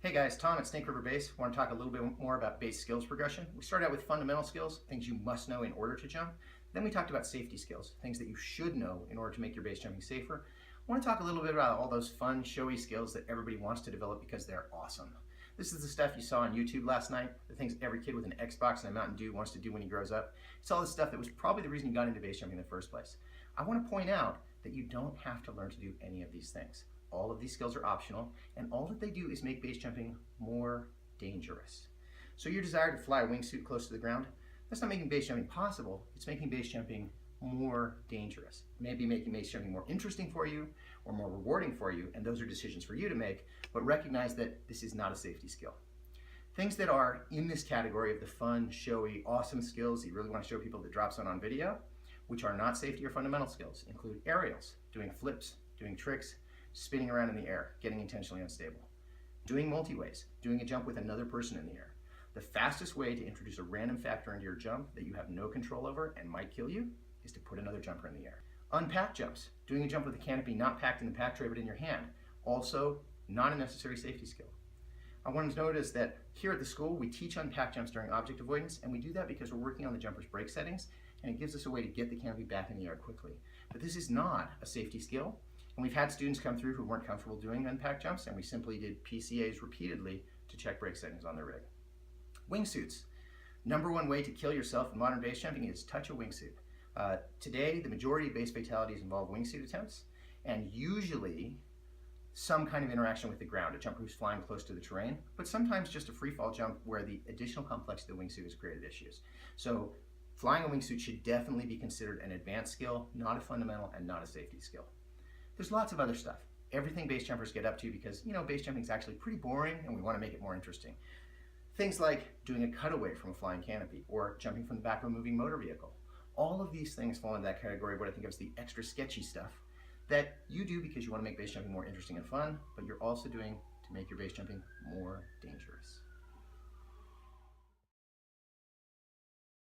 Hey guys, Tom at Snake River Base. Want to talk a little bit more about base skills progression. We started out with fundamental skills, things you must know in order to jump. Then we talked about safety skills, things that you should know in order to make your base jumping safer. I want to talk a little bit about all those fun, showy skills that everybody wants to develop because they're awesome. This is the stuff you saw on YouTube last night, the things every kid with an Xbox and a Mountain Dew wants to do when he grows up. It's all the stuff that was probably the reason you got into base jumping in the first place. I want to point out that you don't have to learn to do any of these things. All of these skills are optional, and all that they do is make base jumping more dangerous. So your desire to fly a wingsuit close to the ground, that's not making base jumping possible, it's making base jumping more dangerous. Maybe making base jumping more interesting for you or more rewarding for you, and those are decisions for you to make, but recognize that this is not a safety skill. Things that are in this category of the fun, showy, awesome skills that you really want to show people that drops on video, which are not safety or fundamental skills, include aerials, doing flips, doing tricks, spinning around in the air, getting intentionally unstable. Doing multi-ways, doing a jump with another person in the air. The fastest way to introduce a random factor into your jump that you have no control over and might kill you is to put another jumper in the air. Unpacked jumps, doing a jump with a canopy not packed in the pack tray but in your hand. Also, not a necessary safety skill. I want to notice that here at the school, we teach unpacked jumps during object avoidance, and we do that because we're working on the jumper's brake settings, and it gives us a way to get the canopy back in the air quickly. But this is not a safety skill. And we've had students come through who weren't comfortable doing unpacked jumps, and we simply did PCAs repeatedly to check brake settings on their rig. Wingsuits. Number one way to kill yourself in modern base jumping is touch a wingsuit. Today, the majority of base fatalities involve wingsuit attempts, and usually some kind of interaction with the ground, a jumper who's flying close to the terrain, but sometimes just a free fall jump where the additional complexity of the wingsuit has created issues. So flying a wingsuit should definitely be considered an advanced skill, not a fundamental and not a safety skill. There's lots of other stuff. Everything base jumpers get up to because, base jumping is actually pretty boring and we want to make it more interesting. Things like doing a cutaway from a flying canopy or jumping from the back of a moving motor vehicle. All of these things fall into that category of what I think of as the extra sketchy stuff that you do because you want to make base jumping more interesting and fun, but you're also doing to make your base jumping more dangerous.